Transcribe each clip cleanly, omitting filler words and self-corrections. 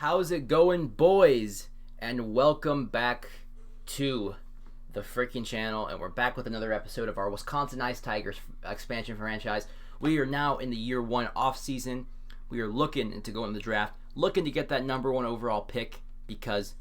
How's it going, boys? And welcome back to the freaking channel. And we're back with another episode of our Wisconsin Ice Tigers expansion franchise. We are now in the year one off season. We are looking to go in the draft, looking to get that number one overall pick because,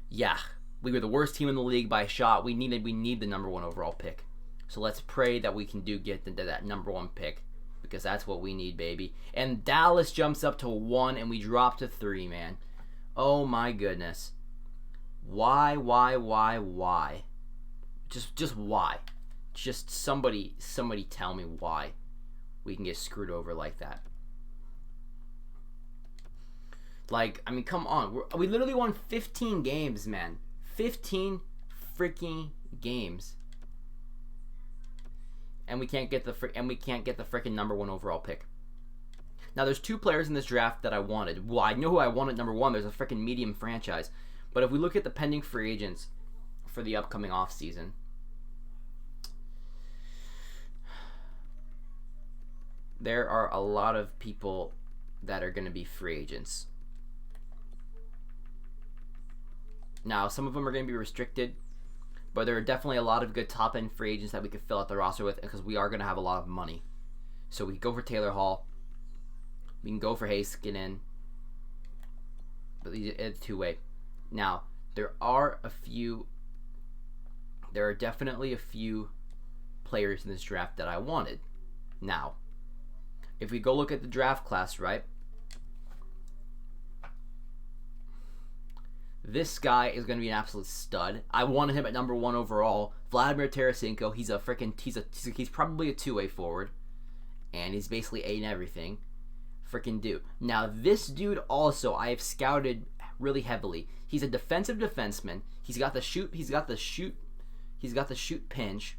yeah, we were the worst team in the league by a shot. We need the number one overall pick. So let's pray that we can get that number one pick, because that's what we need, baby. And Dallas jumps up to 1 and we drop to 3, man. Oh my goodness. Why? Just why? Just somebody tell me why we can get screwed over like that. Like, I mean, come on. We literally won 15 games, man. 15 freaking games. And we can't get the freaking number one overall pick. Now, there's two players in this draft that I wanted. Well, I know who I wanted number one. There's a freaking medium franchise. But if we look at the pending free agents for the upcoming offseason, there are a lot of people that are going to be free agents. Now, some of them are going to be restricted, but there are definitely a lot of good top-end free agents that we could fill out the roster with, because we are going to have a lot of money. So we can go for Taylor Hall. We can go for Heiskanen. But it's two-way. Now, there are definitely a few players in this draft that I wanted. Now, if we go look at the draft class, right? This guy is going to be an absolute stud. I wanted him at number one overall. Vladimir Tarasenko. He's probably a two-way forward, and he's basically A in everything. Freaking dude. Now this dude also I have scouted really heavily. He's a defensive defenseman. He's got the shoot pinch,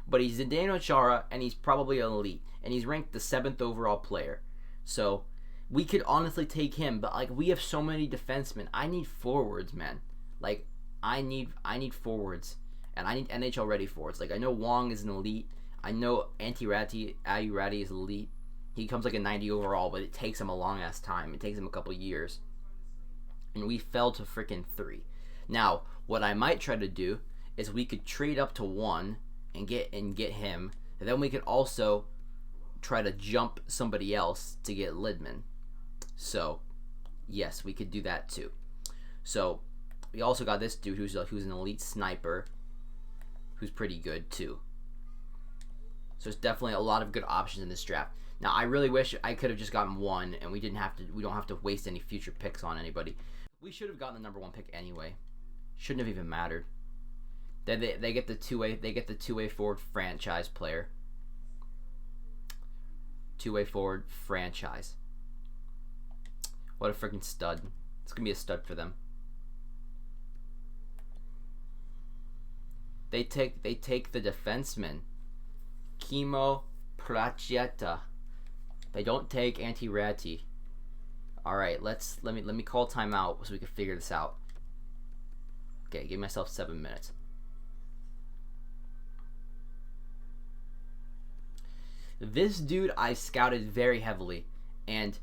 but he's Zdeno Chara, and he's probably an elite, and he's ranked the 7th overall player. So we could honestly take him, but like, we have so many defensemen. I need forwards, man. Like, I need forwards, and I need NHL ready forwards. Like, I know Wong is an elite. I know Ayurati is elite. He comes like a 90 overall, but it takes him a long ass time. It takes him a couple years, and we fell to freaking 3. Now, what I might try to do is we could trade up to 1 and get him, and then we could also try to jump somebody else to get Lidman. So, yes, we could do that too. So, we also got this dude who's an elite sniper, who's pretty good too. So, there's definitely a lot of good options in this draft. Now, I really wish I could have just gotten 1, and we don't have to waste any future picks on anybody. We should have gotten the number 1 pick anyway. Shouldn't have even mattered. Then they get the two-way forward franchise player. Two-way forward franchise. What a freaking stud. It's going to be a stud for them. They take the defenseman, Kimo Prachietta. They don't take Antirati. All right, let me call timeout so we can figure this out. Okay, give myself 7 minutes. This dude I scouted very heavily, and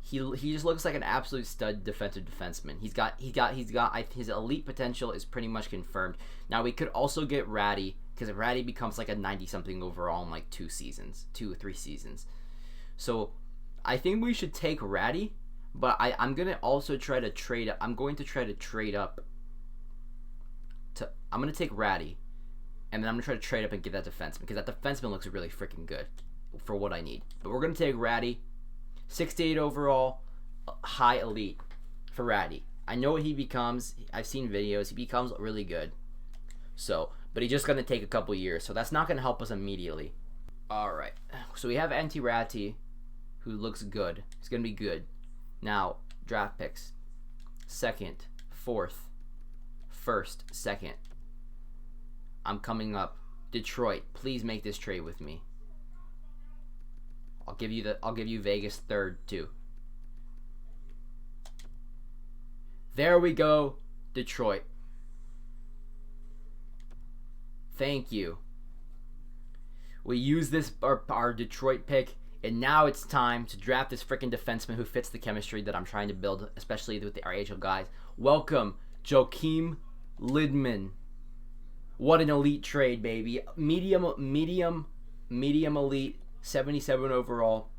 he just looks like an absolute stud defensive defenseman. His elite potential is pretty much confirmed. Now we could also get Ratty, because Ratty becomes like a 90-something overall in like 2 or 3 seasons. So I think we should take Ratty, but I'm gonna also try to trade up. I'm going to try to trade up. I'm gonna take Ratty, and then I'm gonna try to trade up and get that defenseman, because that defenseman looks really freaking good for what I need. But we're gonna take Ratty, 68 overall, high elite for Ratty. I know what he becomes. I've seen videos. He becomes really good. So, but he's just gonna take a couple years, so that's not gonna help us immediately. All right. So we have Antirati, who looks good. He's gonna be good. Now, draft picks: 2nd, 4th, 1st, 2nd. I'm coming up. Detroit, please make this trade with me. I'll give you Vegas 3rd too. There we go, Detroit. Thank you. We use this our Detroit pick And now it's time to draft this freaking defenseman who fits the chemistry that I'm trying to build, especially with the RHL guys. Welcome, Joakim Lidman. What an elite trade, baby. Medium elite, 77 overall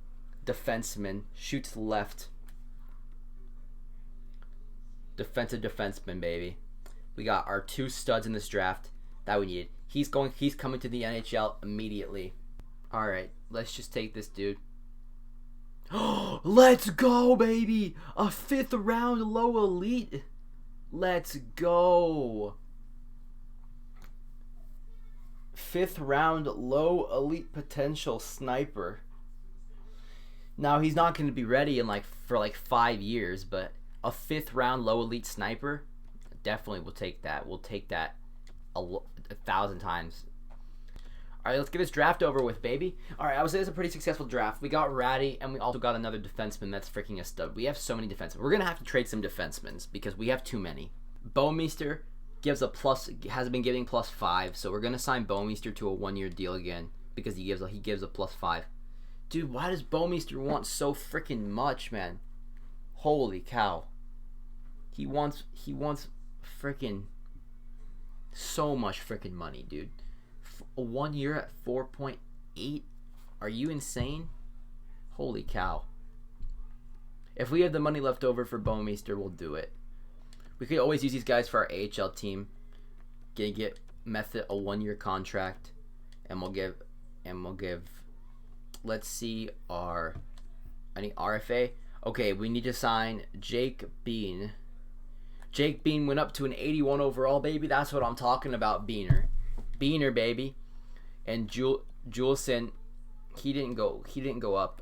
defenseman. Shoots left. Defensive defenseman, baby. We got our 2 studs in this draft that we needed. He's coming to the NHL immediately. All right, let's just take this dude. Let's go, baby! A 5th round low elite. Let's go. 5th round low elite potential sniper. Now he's not going to be ready in for 5 years, but a 5th round low elite sniper, definitely will take that. We'll take that a 1,000 times. All right, let's get this draft over with, baby. All right, I would say it's a pretty successful draft. We got Ratty, and we also got another defenseman that's freaking a stud. We have so many defensemen. We're gonna have to trade some defensemen because we have too many. Bouwmeester has been giving +5, so we're gonna sign Bouwmeester to a 1-year deal again because he gives a +5. Dude, why does Bouwmeester want so freaking much, man? Holy cow. He wants freaking so much freaking money, dude. A 1 year at 4.8? Are you insane? Holy cow. If we have the money left over for Bouwmeester, we'll do it. We could always use these guys for our AHL team. Get Method a 1-year contract, and we'll give let's see any RFA. Okay, we need to sign Jake Bean. Jake Bean went up to an 81 overall, baby. That's what I'm talking about, Beaner, baby. And Juleson, he didn't go up.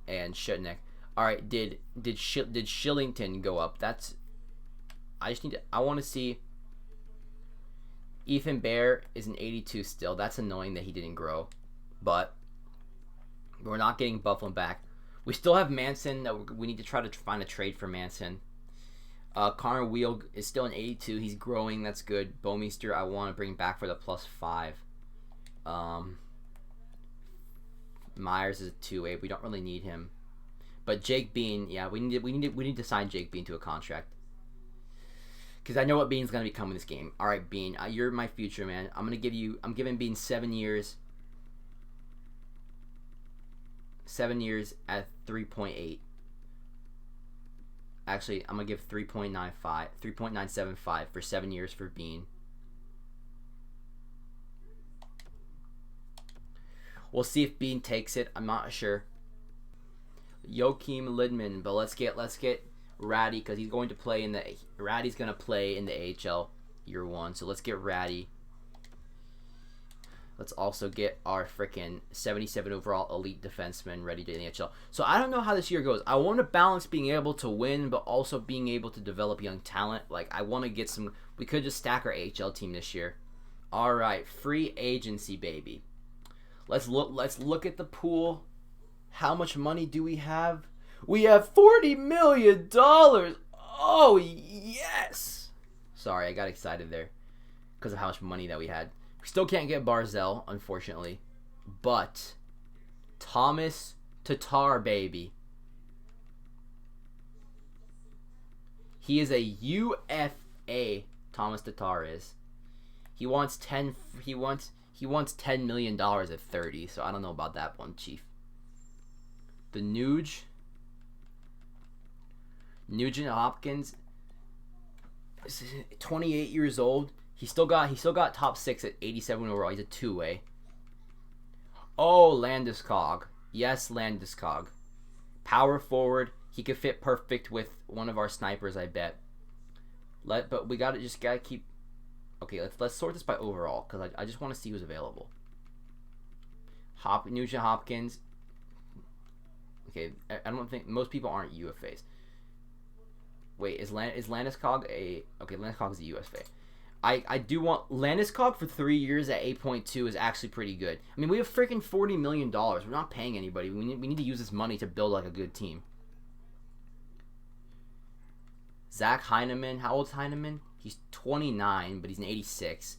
And Shutnik. All right, did Shillington go up? I want to see. Ethan Bear is an 82 still. That's annoying that he didn't grow, but we're not getting Bufflin back. We still have Manson. That we need to try to find a trade for Manson. Connor Wheel is still an 82. He's growing. That's good. Bouwmeester, I want to bring back for the +5. Myers is a 2A. We don't really need him. But Jake Bean, yeah, we need to sign Jake Bean to a contract. Because I know what Bean's gonna become in this game. All right, Bean, you're my future, man. I'm giving Bean 7 years. 7 years at 3.8. Actually, I'm gonna give 3.975 for 7 years for Bean. We'll see if Bean takes it. I'm not sure. Joakim Lidman, but let's get Ratty because he's going to play in the Ratty's gonna play in the AHL year 1. So let's get Ratty. Let's also get our freaking 77 overall elite defenseman ready to the NHL. So I don't know how this year goes. I want to balance being able to win, but also being able to develop young talent. Like I want to get some. We could just stack our AHL team this year. All right, free agency, baby. Let's look at the pool. How much money do we have? We have $40 million. Oh yes. Sorry, I got excited there because of how much money that we had. We still can't get Barzell, unfortunately. But Thomas Tatar, baby. He is a UFA. Thomas Tatar is. He wants $10 million at 30. So I don't know about that one, Chief. The Nugent Hopkins, 28 years old. He still got top 6 at 87 overall. He's a 2-way. Oh, Landeskog. Yes, Landeskog. Power forward. He could fit perfect with one of our snipers, I bet. But we gotta keep. Okay, let's sort this by overall because I just want to see who's available. Nugent Hopkins. Okay, I don't think most people aren't UFAs. Wait, is Landeskog a? Okay, Landeskog is a UFA. I do want Landeskog for 3 years at 8.2 is actually pretty good. I mean, we have freaking $40 million. We're not paying anybody. We need to use this money to build like a good team. Zach Heineman. How old's Heineman? He's 29, but he's an 86.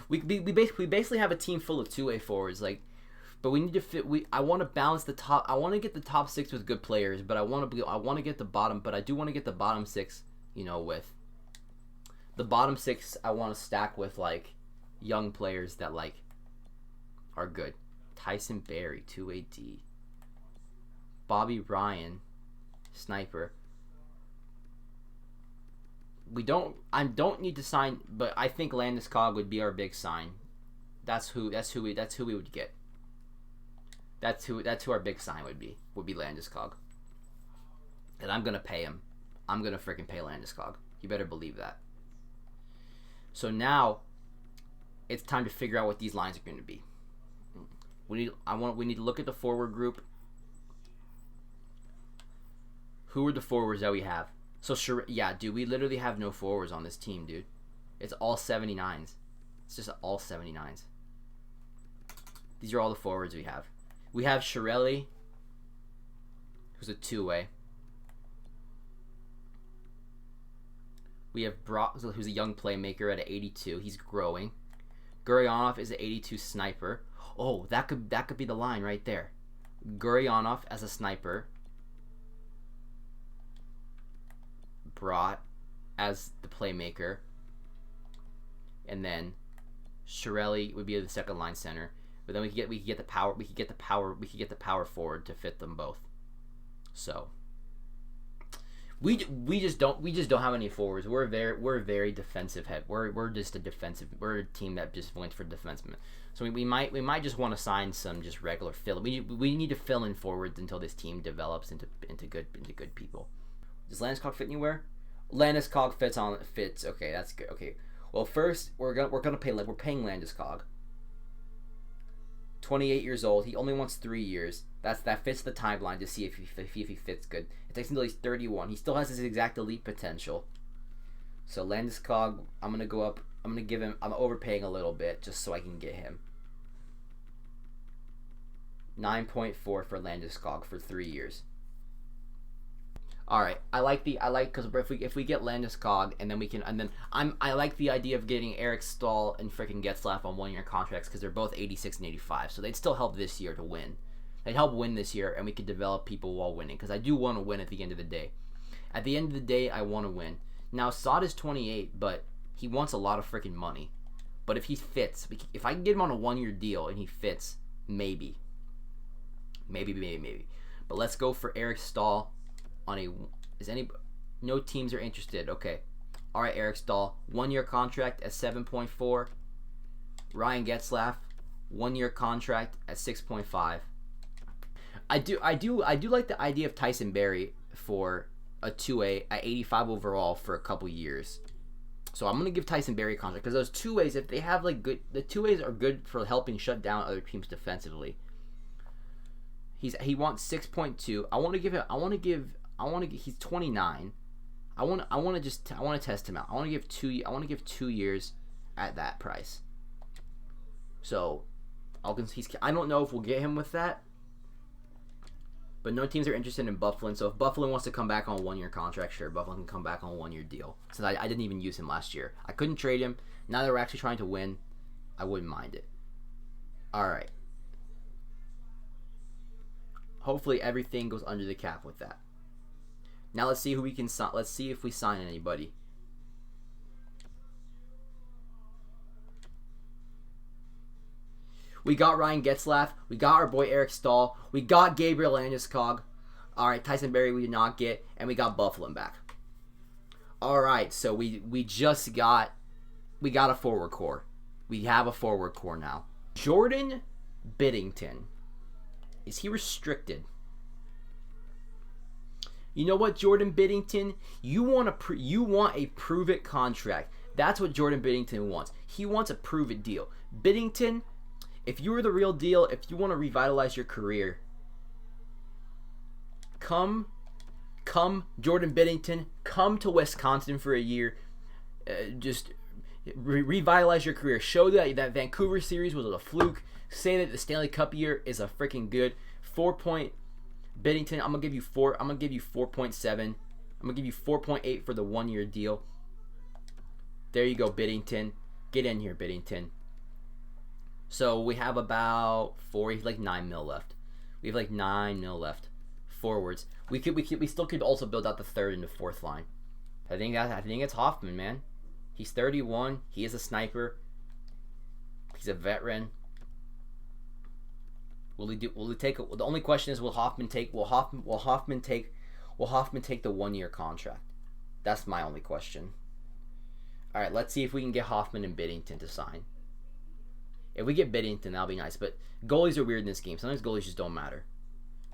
We basically have a team full of 2A forwards. Like, But we need to fit. I want to balance the top. I want to get the top 6 with good players, but I want to get the bottom. But I do want to get the bottom 6. With the bottom 6, I want to stack with like young players that like are good. Tyson Berry, 2AD. Bobby Ryan, sniper. I don't need to sign, but I think Landeskog would be our big sign. That's who we would get. That's who our big sign would be Landeskog. And I'm gonna pay him. I'm gonna freaking pay Landeskog. You better believe that. So now it's time to figure out what these lines are going to be. We need to look at the forward group. Who are the forwards that we have? So yeah, dude, we literally have no forwards on this team, dude. It's all 79s. It's just all 79s. These are all the forwards we have. We have Shirelli, who's a 2-way. We have Brock, who's a young playmaker at an 82. He's growing. Gurionov is an 82 sniper. Oh, that could be the line right there. Gurionov as a sniper. Brought as the playmaker. And then Shirelli would be the second line center. But then we could get the power forward to fit them both. So we just don't have any forwards. We're very defensive head. We're just a defensive. We're a team that just went for defensemen. So we might just want to sign some just regular fill. We need to fill in forwards until this team develops into good people. Does Landeskog fit anywhere? Landeskog fits. Okay, that's good. Okay. Well, first we're paying Landeskog. 28 years old. He only wants 3 years. That fits the timeline to see if he fits good. It takes until he's 31. He still has his exact elite potential. So Landeskog, I'm gonna go up. I'm overpaying a little bit just so I can get him. 9.4 for Landeskog for 3 years. All right, because if we get Landeskog I like the idea of getting Eric Stahl and freaking Getzlaf on 1-year contracts because they're both 86 and 85, so they'd still help this year to win. They'd help win this year, and we could develop people while winning because I do want to win at the end of the day. At the end of the day, I want to win. Now Saad is 28, but he wants a lot of freaking money. But if he fits, if I can get him on a 1-year deal and he fits, maybe. But let's go for Eric Stahl. No teams are interested. Okay. All right, Eric Stahl, 1-year contract at 7.4. Ryan Getzlaf, 1-year contract at 6.5. I do like the idea of Tyson Berry for a 2A at 85 overall for a couple years. So I'm gonna give Tyson Berry a contract because those 2As, if they have like good, the 2As are good for helping shut down other teams defensively. He wants 6.2. He's 29. I want to test him out. I want to give 2 years at that price. So I don't know if we'll get him with that. But no teams are interested in Buffalo. So if Buffalo wants to come back on a 1-year contract, sure, Buffalo can come back on a 1-year deal. Since I didn't even use him last year. I couldn't trade him. Now that we're actually trying to win, I wouldn't mind it. All right. Hopefully everything goes under the cap with that. Now let's see who we can sign. Let's see if we sign anybody. We got Ryan Getzlaf. We got our boy Eric Stahl. We got Gabriel Landeskog. All right, Tyson Berry we did not get, and we got Buffalo back. All right, so we got a forward core. We have a forward core now. Jordan Biddington. Is he restricted? You know what, Jordan Biddington? You want a prove it contract. That's what Jordan Biddington wants. He wants a prove it deal. Biddington, if you were the real deal, if you want to revitalize your career, come Jordan Biddington, come to Wisconsin for a year. Just revitalize your career. Show that Vancouver series was a fluke. Say that the Stanley Cup year is a freaking good 4 Biddington. I'm gonna give you 4. I'm gonna give you 4.7. I'm gonna give you 4.8 for the 1-year deal. There you go, Biddington. Get in here, Biddington. So we have about like 9 mil left. We have like 9 mil left. Forwards. We still could also build out the third and the fourth line. I think it's Hoffman, man. He's 31. He is a sniper. He's a veteran. Will he take? The only question is, will Hoffman take the 1-year contract? That's my only question. All right, let's see if we can get Hoffman and Biddington to sign. If we get Biddington, that'll be nice. But goalies are weird in this game. Sometimes goalies just don't matter.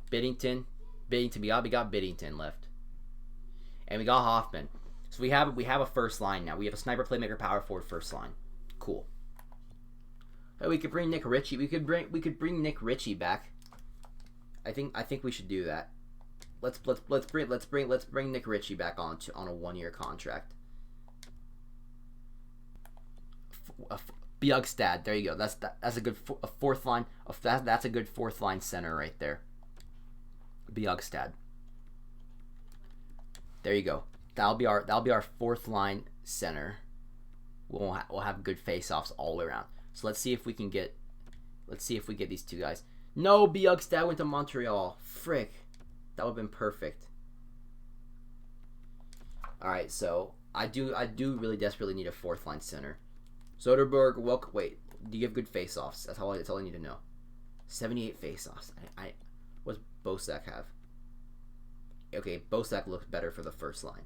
Biddington. We got Biddington left, and we got Hoffman. So we have a first line now. We have a sniper, playmaker, power forward, first line. Cool. Hey, we could bring Nick Ritchie. We could bring Nick Ritchie back. I think we should do that. Let's bring Nick Ritchie back on a 1-year contract. Bjugstad, there you go. That's a good fourth line. That's a good fourth line center right there. Bjugstad. There you go. That'll be our fourth line center. We'll have good face-offs all the way around. So let's see if we get these two guys. No, Bjugstad went to Montreal. Frick. That would have been perfect. All right, so I do really desperately need a fourth line center. Soderberg, wait. Do you have good face-offs? That's all I need to know. 78 face-offs. What's Bosak have? Okay, Bosak looks better for the first line.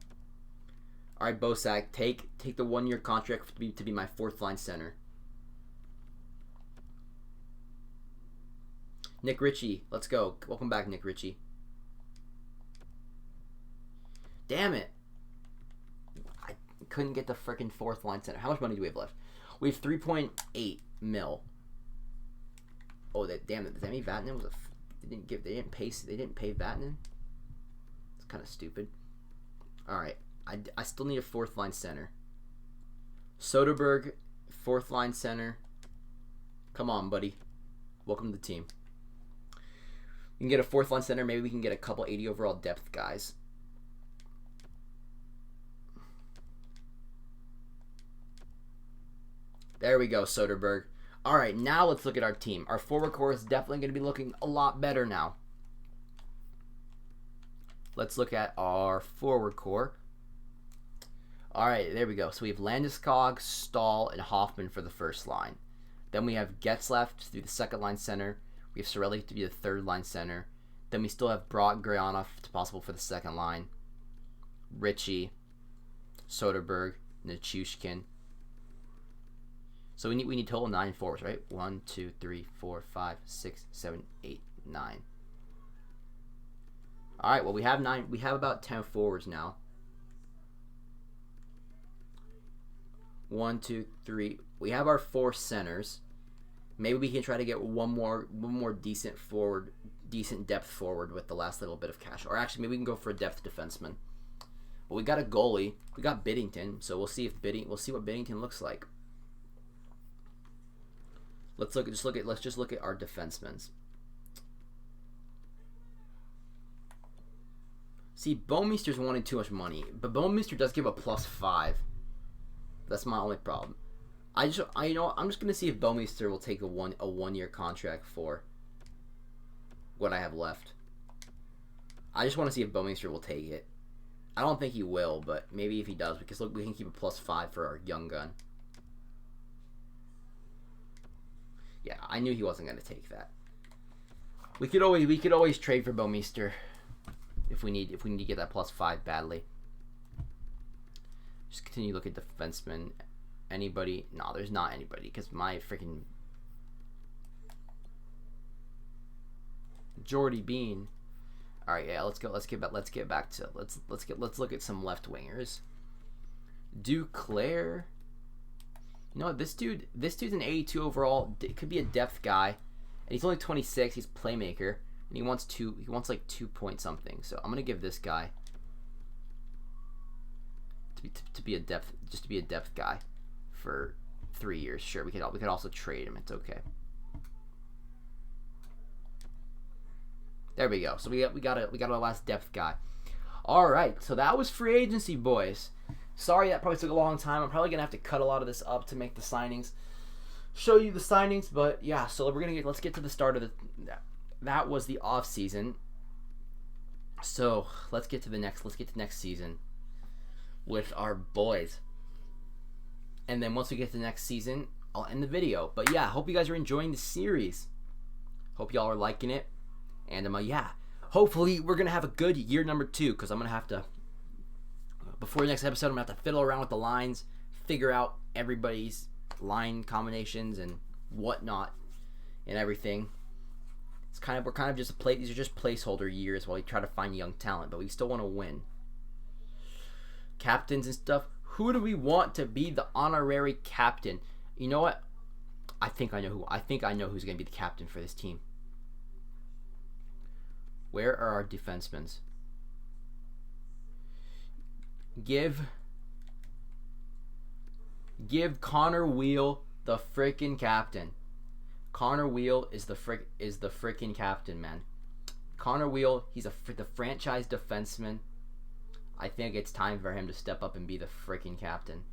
All right, Bosak, take the 1-year contract to be my fourth line center. Nick Ritchie, let's go. Welcome back, Nick Ritchie. Damn it. I couldn't get the freaking fourth line center. How much money do we have left? We have 3.8 mil. Oh, damn it. Demi Vatanen they didn't pay Vatanen. It's kind of stupid. All right. I still need a fourth line center. Soderberg, fourth line center. Come on, buddy. Welcome to the team. We can get a fourth line center. Maybe we can get a couple 80 overall depth guys. There we go, Soderberg. All right, now let's look at our team. Our forward core is definitely going to be looking a lot better now. Let's look at our forward core. All right, there we go. So we have Landeskog, Stahl, and Hoffman for the first line. Then we have Getzlaf to be the second line center. We have Sorelli to be the third line center. Then we still have Brock Gryanov to possible for the second line. Ritchie, Soderberg, Nichushkin. So we need total 9 forwards, right? 1, 2, 3, 4, 5, 6, 7, 8, 9. All right. Well, we have 9. We have about 10 forwards now. 1, 2, 3. We have our 4 centers. Maybe we can try to get one more decent depth forward with the last little bit of cash. Or actually, maybe we can go for a depth defenseman. But we got a goalie. We got Biddington. So we'll see what Biddington looks like. Let's just look at our defensemen. See, Bouwmeester's wanting too much money, but Bouwmeester does give a +5. That's my only problem. I'm just gonna see if Bouwmeester will take a 1-year contract for what I have left. I just want to see if Bouwmeester will take it. I don't think he will, but maybe if he does, because look, we can keep a +5 for our young gun. Yeah, I knew he wasn't gonna take that. We could always trade for Bouwmeester if we need to get that +5 badly. Just continue to look at defensemen. Anybody? No, there's not anybody because my freaking Jordy Bean. All right, yeah, let's get back to let's look at some left wingers. Duclair. You know what, this dude's an 82 overall. Could be a depth guy, and he's only 26. He's a playmaker, and he wants like 2 point something. So I'm gonna give this guy to be a depth guy for 3 years. Sure, we could also trade him. It's okay. There we go. So we got our last depth guy. All right. So that was free agency, boys. Sorry that probably took a long time. I'm probably gonna have to cut a lot of this up to make the signings. show you the signings. But yeah, so let's get to the start of the. That was the off season. So let's get to next season with our boys. And then once we get to the next season, I'll end the video. But yeah, hope you guys are enjoying the series. Hope y'all are liking it. And yeah, hopefully we're gonna have a good year number 2, because I'm gonna have to, before the next episode, I'm gonna have to fiddle around with the lines, figure out everybody's line combinations and whatnot and everything. We're kind of just these are just placeholder years while we try to find young talent, but we still want to win. Captains and stuff. Who do we want to be the honorary captain? You know what? I think I know who's going to be the captain for this team. Where are our defensemen? Give Connor Wheel the freaking captain. Connor Wheel is the freaking captain, man. Connor Wheel, he's the franchise defenseman. I think it's time for him to step up and be the freaking captain.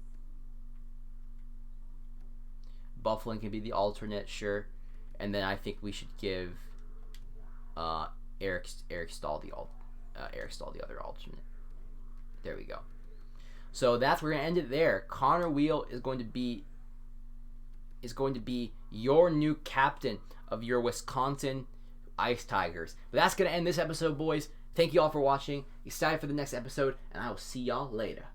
Bufflin can be the alternate, sure. And then I think we should give Eric Stahl the other alternate. There we go. So we're gonna end it there. Connor Wheel is going to be your new captain of your Wisconsin Ice Tigers. But that's gonna end this episode, boys. Thank you all for watching. Excited for the next episode, and I will see y'all later.